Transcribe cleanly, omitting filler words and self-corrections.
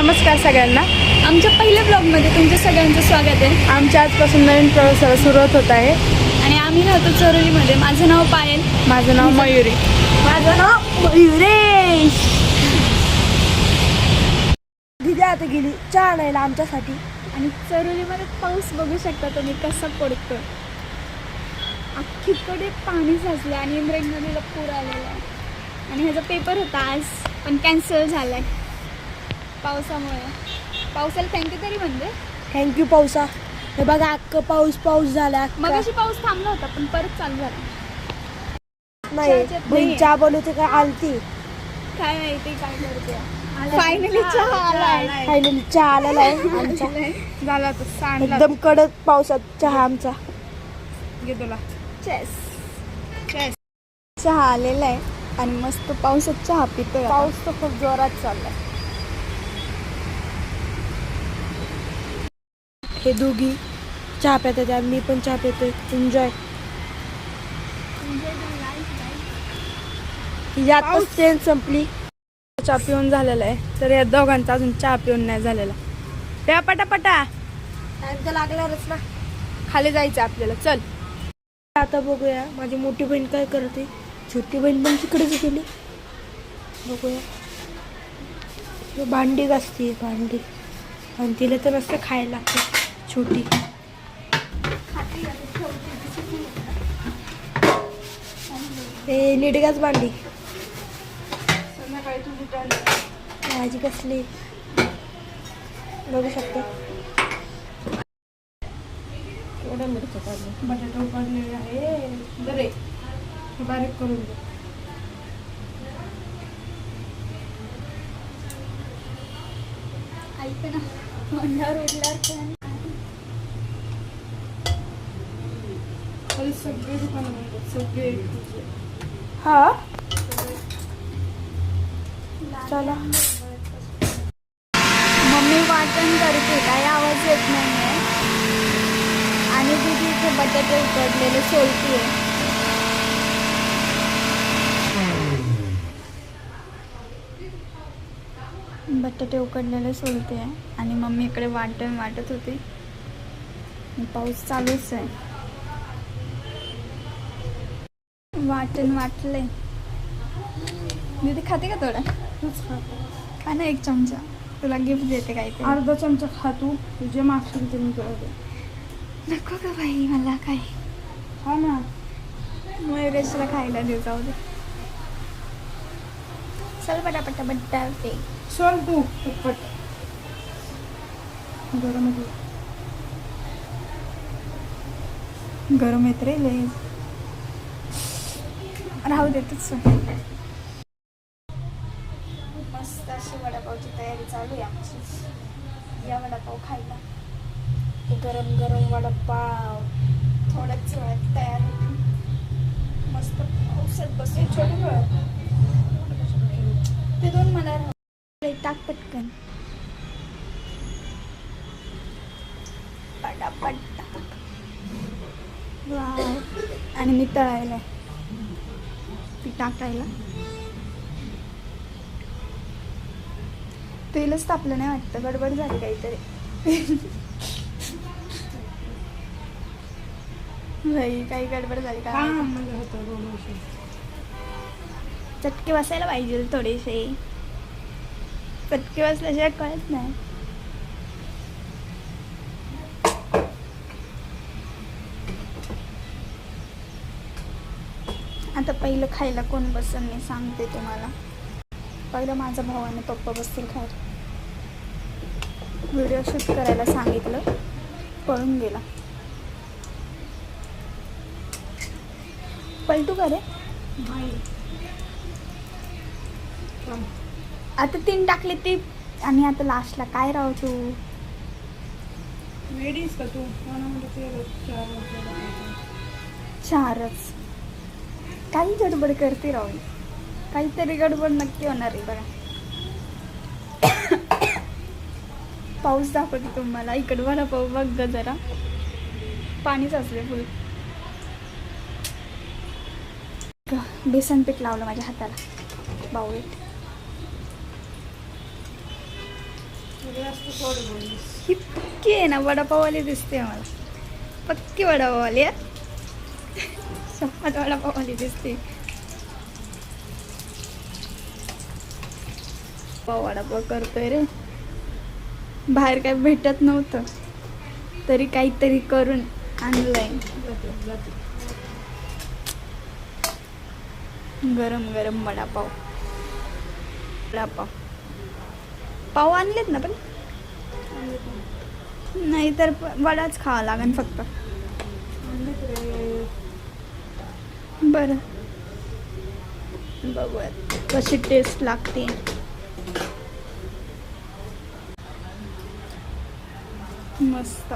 नमस्कार सगळ्यांना. आमच्या पहिल्या ब्लॉगमध्ये तुमच्या सगळ्यांचं स्वागत आहे. आमच्या आजपासून नवीन प्रवासाला सुरुवात होत आहे आणि आम्ही राहतो चरोलीमध्ये. माझं नाव पायल. माझं नाव मयुरी. माझं नाव मयुरेश. दिदी आता गेली चहा आणायला आमच्यासाठी. आणि चरोलीमध्ये पाऊस बघू शकता तुम्ही कसा पडतो. अख्खीकडे पाणी साचलं आणि इंद्रायणी नदीला पूर आलेला आहे. आणि ह्याचा पेपर होता आज पण कॅन्सल झाला आहे पावसामुळे. पावसाला थँक्यू तरी म्हणजे. थँक्यू पावसा. हे बघा अख्खं पाऊस झाला. मग अशी पाऊस थांबला होता पण परत चालू झाला. नाही चहाच्यात बहीण नाही. चहा बनवते का आलती. काय माहिती काय करते. फायनली चहा आलाय. फायनली चहा आलेला आहे आमचा. झाला तर सांडला एकदम कडक पावसात चहा आमचा. घे तुला. चेस चहा आलेला आहे आणि मस्त पावसात चहा पितोय. पाऊस तर खूप जोरात चाललाय. हे दोघी चहा पितात आणि मी पण चहा पितोय. एन्जॉय. यातच ट्रेन संपली. चहा पिऊन झालेला आहे तर या दोघांचा अजून चहा पिऊन नाही झालेला. त्या पटापटा टाइम तर लागणारच ना. खाली जायचं आपल्याला. चल आता बघूया माझी मोठी बहीण काय करते. छोटी बहीण पण तिकडेच गेली. बघूया. हे भांडी घासते भांडी. आणि तिला तर नसतं खायला लागतं. छोटी हे नीटगाच भांडी. संध्याकाळी तुझी भाजी कसली बघू शकता. एवढं मिरचं काढलं. बटाटा काढलेले आहे. बरे हे बारीक करून दे. ऐक ना मंडावर उडल्यावर पण सगळे दुकान सगळे. हा चला. मम्मी वाटण करते. काही आवाज येत नाही आहे. आणि तिथे इथे बटाटे उकडलेले सोलती आहे. बटाटे उकडलेले सोलते आहे आणि मम्मी इकडे वाटण वाटत होती. पाऊस चालूच आहे. वाटण वाटले. दीदी खाते का थोडं. खा ना एक चमचा. तुला गिफ्ट देते काही ते. अर्धा चमचा खा तू. तुझे मागशील ते मी करते. नको का बाई मला काय. हा ना. मयुरेशला खायला दे. जाऊ दे. चल पटापटा बटाटे. चल तू पटपट. गरम आहे. गरम येत रे लय. राहू देतच. मस्त अशी वडापावची तयारी चालू आहे आमची. या वडापाव खायला. गरम गरम वडापाव थोड्याच वेळात तयार होते. मस्त पावसात बसून छोटी वेळ ते दोन मला टाक पटकन. पटापट टाक. वाव. आणि मी तळायला ती टाकायला. तेलच तापलं नाही वाटतं. गडबड झाली काहीतरी. नाही काही गडबड झाली का. चटके बसायला पाहिजे थोडेसे. चटके बसल्याशिवाय कळत नाही. आता पहिलं खायला कोण बसेल मी सांगते तुम्हाला. पहिलं माझा भाऊ आणि पप्पा बसतील खायला. व्हिडिओ शूट करायला सांगितलं. पळून गेला. पलटू का रे. आता 3 टाकले ते. आणि आता लास्टला काय राहू तू. लेडीज का तू. 4च. काही गडबड करते राहू. काहीतरी गडबड नक्की होणार आहे बघा. पाऊस दाखवते तुम्हाला. इकडं वडापाव बघ जरा. पाणी साचले फुल. बेसन पीठ लावलं माझ्या हाताला. बावळीत. जास्त थोडं बोललीस. ही पक्की आहे ना वडापाववाली दिसते मला. पक्की वडापाववाली आहे. शपथ वडापाववाली दिसते. वडापाव करतोय रे. बाहेर काही भेटत नव्हतं तरी काहीतरी करून आणलंय. गरम गरम वडापाव. वडापाव पाव आणलेत ना पण नाही तर वडाच खावा लागेल फक्त. बरं बघूयात कशी टेस्ट लागते. मस्त.